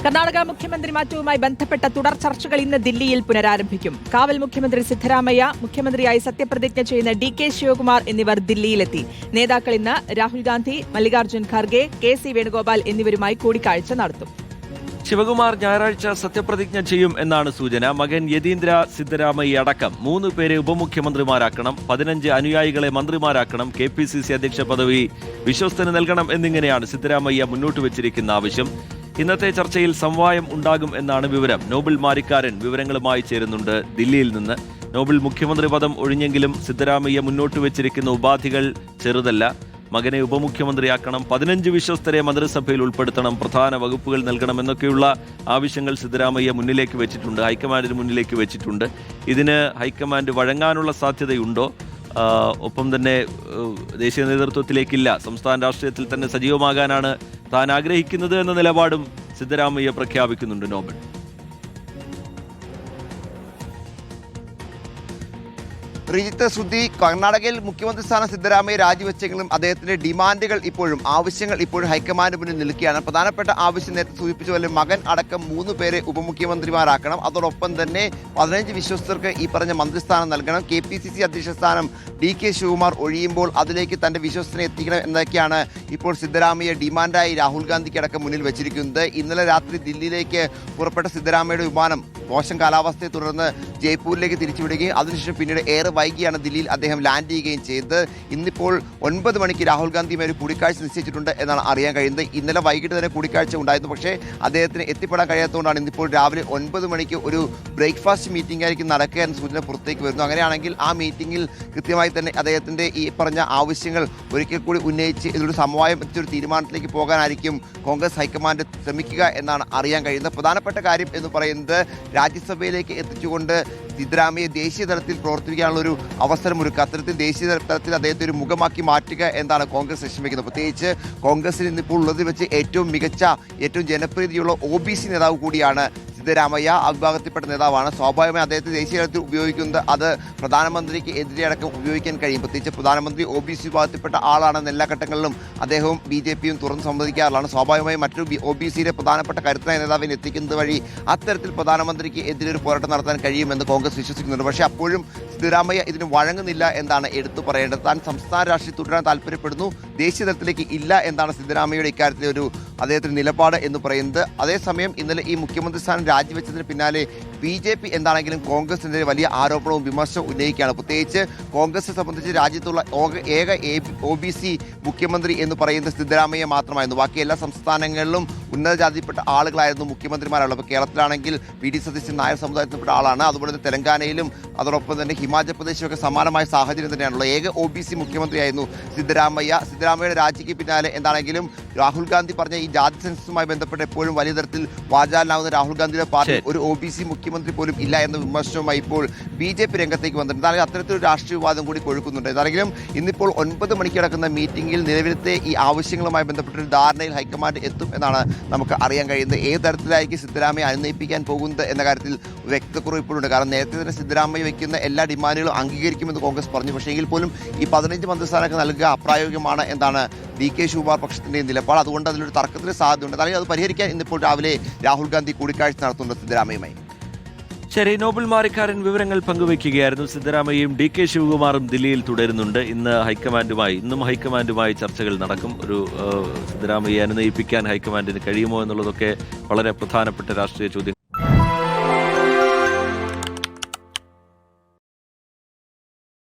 കർണാടക മുഖ്യമന്ത്രി മാറ്റവുമായി ബന്ധപ്പെട്ട തുടർ ചർച്ചകൾ ഇന്ന് ദില്ലിയിൽ പുനരാരംഭിക്കും. കാവൽ മുഖ്യമന്ത്രി സിദ്ധരാമയ്യ, മുഖ്യമന്ത്രിയായി സത്യപ്രതിജ്ഞ ചെയ്യുന്ന DK ശിവകുമാർ എന്നിവർ ദില്ലിയിലെത്തി. നേതാക്കൾ ഇന്ന് രാഹുൽ ഗാന്ധി, മല്ലികാർജ്ജുൻ ഖാർഗെ, KC വേണുഗോപാൽ എന്നിവരുമായി കൂടിക്കാഴ്ച നടത്തും. ശിവകുമാർ ഞായറാഴ്ച സത്യപ്രതിജ്ഞ ചെയ്യും എന്നാണ് സൂചന. മകൻ യതീന്ദ്ര സിദ്ധരാമയ്യ അടക്കം 3 പേരെ ഉപമുഖ്യമന്ത്രിമാരാക്കണം, 15 അനുയായികളെ മന്ത്രിമാരാക്കണം, KPCC അധ്യക്ഷ പദവി വിശ്വസ്തന് നൽകണം എന്നിങ്ങനെയാണ് സിദ്ധരാമയ്യ മുന്നോട്ട് വെച്ചിരിക്കുന്ന ആവശ്യം. ഇന്നത്തെ ചർച്ചയിൽ സമവായം ഉണ്ടാകും എന്നാണ് വിവരം. നോബിൾ മാരിക്കാരൻ വിവരങ്ങളുമായി ചേരുന്നുണ്ട് ദില്ലിയിൽ നിന്ന്. നോബിൾ, മുഖ്യമന്ത്രി പദം ഒഴിഞ്ഞെങ്കിലും സിദ്ധരാമയ്യ മുന്നോട്ട് വെച്ചിരിക്കുന്ന ഉപാധികൾ ചെറുതല്ല. മകനെ ഉപമുഖ്യമന്ത്രിയാക്കണം, 15 വിശ്വസ്തരെ മന്ത്രിസഭയിൽ ഉൾപ്പെടുത്തണം, പ്രധാന വകുപ്പുകൾ നൽകണം എന്നൊക്കെയുള്ള ആവശ്യങ്ങൾ സിദ്ധരാമയ്യ മുന്നിലേക്ക് വെച്ചിട്ടുണ്ട്, ഹൈക്കമാൻഡിന് മുന്നിലേക്ക് വെച്ചിട്ടുണ്ട്. ഇതിന് ഹൈക്കമാൻഡ് വഴങ്ങാനുള്ള സാധ്യതയുണ്ടോ? ഒപ്പം തന്നെ ദേശീയ നേതൃത്വത്തിലേക്കില്ല, സംസ്ഥാന രാഷ്ട്രീയത്തിൽ തന്നെ സജീവമാകാനാണ് താൻ ആഗ്രഹിക്കുന്നത് എന്ന നിലപാടും സിദ്ധരാമയ്യ പ്രഖ്യാപിക്കുന്നുണ്ട്. നോബൽ, ശ്രീജിത്ത്, ശ്രുതി, കർണാടകയിൽ മുഖ്യമന്ത്രി സ്ഥാനം സിദ്ധരാമയ്യ രാജിവെച്ചെങ്കിലും അദ്ദേഹത്തിന്റെ ഡിമാൻഡുകൾ ഇപ്പോഴും, ആവശ്യങ്ങൾ ഇപ്പോഴും ഹൈക്കമാൻഡ് മുന്നിൽ നിൽക്കുകയാണ്. പ്രധാനപ്പെട്ട ആവശ്യം നേരത്തെ സൂചിപ്പിച്ച പോലെ മകൻ അടക്കം 3 പേരെ ഉപമുഖ്യമന്ത്രിമാരാക്കണം. അതോടൊപ്പം തന്നെ 15 വിശ്വസ്തർക്ക് ഈ പറഞ്ഞ മന്ത്രിസ്ഥാനം നൽകണം. KPCC അധ്യക്ഷ സ്ഥാനം DK ശിവകുമാർ ഒഴിയുമ്പോൾ അതിലേക്ക് തന്റെ വിശ്വസ്തനെ എത്തിക്കണം എന്നതൊക്കെയാണ് ഇപ്പോൾ സിദ്ധരാമയ്യ ഡിമാൻഡായി രാഹുൽ ഗാന്ധിക്ക് അടക്കം മുന്നിൽ വെച്ചിരിക്കുന്നത്. ഇന്നലെ രാത്രി ദില്ലിയിലേക്ക് പുറപ്പെട്ട സിദ്ധരാമയ്യയുടെ വിമാനം മോശം കാലാവസ്ഥയെ തുടർന്ന് ജയ്പൂരിലേക്ക് തിരിച്ചുവിടുകയും അതിനുശേഷം പിന്നീട് ഏറെ വൈകിയാണ് ദില്ലിയിൽ അദ്ദേഹം ലാൻഡ് ചെയ്യുകയും ചെയ്തത്. ഇന്നിപ്പോൾ 9 മണിക്ക് രാഹുൽ ഗാന്ധിയുമായി ഒരു കൂടിക്കാഴ്ച നിശ്ചയിച്ചിട്ടുണ്ട് എന്നാണ് അറിയാൻ കഴിയുന്നത്. ഇന്നലെ വൈകിട്ട് തന്നെ കൂടിക്കാഴ്ച ഉണ്ടായിരുന്നു, പക്ഷേ അദ്ദേഹത്തിന് എത്തിപ്പെടാൻ കഴിയാത്തതുകൊണ്ടാണ് ഇന്നിപ്പോൾ രാവിലെ 9 മണിക്ക് ഒരു ബ്രേക്ക്ഫാസ്റ്റ് മീറ്റിംഗ് ആയിരിക്കും നടക്കുക എന്ന സൂചന പുറത്തേക്ക് വരുന്നു. അങ്ങനെയാണെങ്കിൽ ആ മീറ്റിംഗിൽ കൃത്യമായി തന്നെ അദ്ദേഹത്തിൻ്റെ ഈ പറഞ്ഞ ആവശ്യങ്ങൾ ഒരിക്കൽ കൂടി ഉന്നയിച്ച് ഇതിലൊരു സമവായം എത്തിച്ചൊരു തീരുമാനത്തിലേക്ക് പോകാനായിരിക്കും കോൺഗ്രസ് ഹൈക്കമാൻഡ് ശ്രമിക്കുക എന്നാണ് അറിയാൻ കഴിയുന്നത്. പ്രധാനപ്പെട്ട കാര്യം എന്ന് പറയുന്നത് രാജ്യസഭയിലേക്ക് എത്തിച്ചുകൊണ്ട് സിദ്ധരാമയ്യ ദേശീയ തലത്തിൽ പ്രവർത്തിക്കാനുള്ള ഒരു അവസരമൊരുക്കുക, അത്തരത്തിൽ ദേശീയ തലത്തിൽ അദ്ദേഹത്തെ ഒരു മുഖമാക്കി മാറ്റുക എന്നാണ് കോൺഗ്രസ് ലക്ഷ്യമിക്കുന്നത്. പ്രത്യേകിച്ച് കോൺഗ്രസിന് ഇന്നിപ്പോൾ ഉള്ളതിൽ വെച്ച് ഏറ്റവും മികച്ച, ഏറ്റവും ജനപ്രീതിയുള്ള OBC നേതാവ് കൂടിയാണ് സിദ്ധരാമയ്യ. ആ വിഭാഗത്തിൽപ്പെട്ട നേതാവാണ്. സ്വാഭാവികമായി അദ്ദേഹത്തെ ദേശീയ തലത്തിൽ ഉപയോഗിക്കുന്നത് അത് പ്രധാനമന്ത്രിക്ക് എതിരെ അടക്കം ഉപയോഗിക്കാൻ കഴിയും. പ്രത്യേകിച്ച് പ്രധാനമന്ത്രി OBC വിഭാഗത്തിൽപ്പെട്ട ആളാണെന്ന് എല്ലാ ഘട്ടങ്ങളിലും അദ്ദേഹവും BJPയും തുറന്ന് സമ്മതിക്കാറുള്ളതാണ്. സ്വാഭാവികമായി മറ്റൊരു OBCയുടെ പ്രധാനപ്പെട്ട കരുത്തനായ നേതാവിനെ എത്തിക്കുന്നത് വഴി അത്തരത്തിൽ പ്രധാനമന്ത്രിക്ക് എതിരെ ഒരു പോരാട്ടം നടത്താൻ കഴിയുമെന്ന് കോൺഗ്രസ് വിശ്വസിക്കുന്നുണ്ട്. പക്ഷേ അപ്പോഴും സിദ്ധരാമയ്യ ഇതിന് വഴങ്ങുന്നില്ല എന്നാണ് എടുത്തു പറയേണ്ടത്. താൻ സംസ്ഥാന രാഷ്ട്രീയം തുടരാൻ താല്പര്യപ്പെടുന്നു, ദേശീയ തലത്തിലേക്ക് ഇല്ല എന്നാണ് സിദ്ധരാമയ്യയുടെ ഇക്കാര്യത്തിലെ ഒരു അദ്ദേഹത്തിന്റെ നിലപാട് എന്ന് പറയുന്നത്. അതേസമയം ഇന്നലെ ഈ മുഖ്യമന്ത്രി സ്ഥാനം രാജിവെച്ചതിന് പിന്നാലെ BJP എന്താണെങ്കിലും കോൺഗ്രസിനെതിരെ വലിയ ആരോപണവും വിമർശനവും ഉന്നയിക്കുകയാണ്. പ്രത്യേകിച്ച് കോൺഗ്രസിനെ സംബന്ധിച്ച് രാജ്യത്തുള്ള ഏക OBC മുഖ്യമന്ത്രി എന്ന് പറയുന്നത് സിദ്ധരാമയ്യ മാത്രമായിരുന്നു. ബാക്കി എല്ലാ സംസ്ഥാനങ്ങളിലും ഉന്നത ജാതിയിൽപ്പെട്ട ആളുകളായിരുന്നു മുഖ്യമന്ത്രിമാരുള്ളത്. അപ്പോൾ കേരളത്തിലാണെങ്കിൽ VD സതീശൻ നായർ സമുദായത്തിൽപ്പെട്ട ആളാണ്. അതുപോലെ തന്നെ തെലങ്കാനയിലും അതോടൊപ്പം തന്നെ ഹിമാചൽ പ്രദേശിലൊക്കെ സമാനമായ സാഹചര്യം തന്നെയാണുള്ളത്. ഏക OBC മുഖ്യമന്ത്രിയായിരുന്നു സിദ്ധരാമയ്യ. സിദ്ധരാമയ്യയുടെ രാജിക്ക് പിന്നാലെ എന്താണെങ്കിലും രാഹുൽ ഗാന്ധി പറഞ്ഞ ഈ ജാതി സെൻസസുമായി ബന്ധപ്പെട്ട് എപ്പോഴും വലിയ തരത്തിൽ വാചാലനാവുന്ന രാഹുൽ ഗാന്ധിയുടെ പാർട്ടി ഒരു OBC മുഖ്യമന്ത്രി പോലും ഇല്ല എന്ന വിമർശനവുമായി ഇപ്പോൾ BJP രംഗത്തേക്ക് വന്നിട്ടുണ്ട്. എന്തായാലും അത്തരത്തിലൊരു രാഷ്ട്രീയ വിവാദം കൂടി കൊഴുക്കുന്നുണ്ട്. എന്താണെങ്കിലും ഇന്നിപ്പോൾ 9 മണിക്ക് നടക്കുന്ന മീറ്റിംഗിൽ നിലവിലത്തെ ഈ ആവശ്യങ്ങളുമായി ബന്ധപ്പെട്ടൊരു ധാരണയിൽ ഹൈക്കമാൻഡ് എത്തും എന്നാണ് നമുക്ക് അറിയാൻ കഴിയുന്നത്. ഏത് തരത്തിലായിരിക്കും സിദ്ധരാമയ്യ അനുനയിപ്പിക്കാൻ പോകുന്നത് എന്ന കാര്യത്തിൽ വ്യക്തക്കുറവ് ഇപ്പോഴുണ്ട്. കാരണം നേരത്തെ തന്നെ സിദ്ധരാമയ്യ വയ്ക്കുന്ന എല്ലാ ഡിമാൻഡുകളും അംഗീകരിക്കുമെന്ന് കോൺഗ്രസ് പറഞ്ഞു. പക്ഷേ എങ്കിൽ പോലും ഈ 15 മന്ത്രിസ്ഥാനമൊക്കെ നൽകുക അപ്രായോഗികമാണ് എന്നാണ് DK ശിവകുമാർ പക്ഷത്തിന്റെ നിലപാട്. അതുകൊണ്ട് അതിലൊരു തർക്കത്തിന് സാധ്യതയുണ്ട്. അല്ലെങ്കിൽ അത് പരിഹരിക്കാൻ ഇന്നിപ്പോൾ രാവിലെ രാഹുൽ ഗാന്ധി കൂടിക്കാഴ്ച നടത്തുന്നുണ്ട് സിദ്ധരാമയ്യയുമായി. ശരി, നോബൽ മാരിക്കാരൻ വിവരങ്ങൾ പങ്കുവയ്ക്കുകയായിരുന്നു. സിദ്ധരാമയ്യയും DK ശിവകുമാറും ദില്ലിയിൽ തുടരുന്നുണ്ട്. ഇന്നും ഹൈക്കമാൻഡുമായി ചർച്ചകൾ നടക്കും. ഒരു സിദ്ധരാമയ്യെ അനുനയിപ്പിക്കാൻ ഹൈക്കമാൻഡിന് കഴിയുമോ എന്നുള്ളതൊക്കെ വളരെ പ്രധാനപ്പെട്ട രാഷ്ട്രീയ ചോദ്യങ്ങൾ.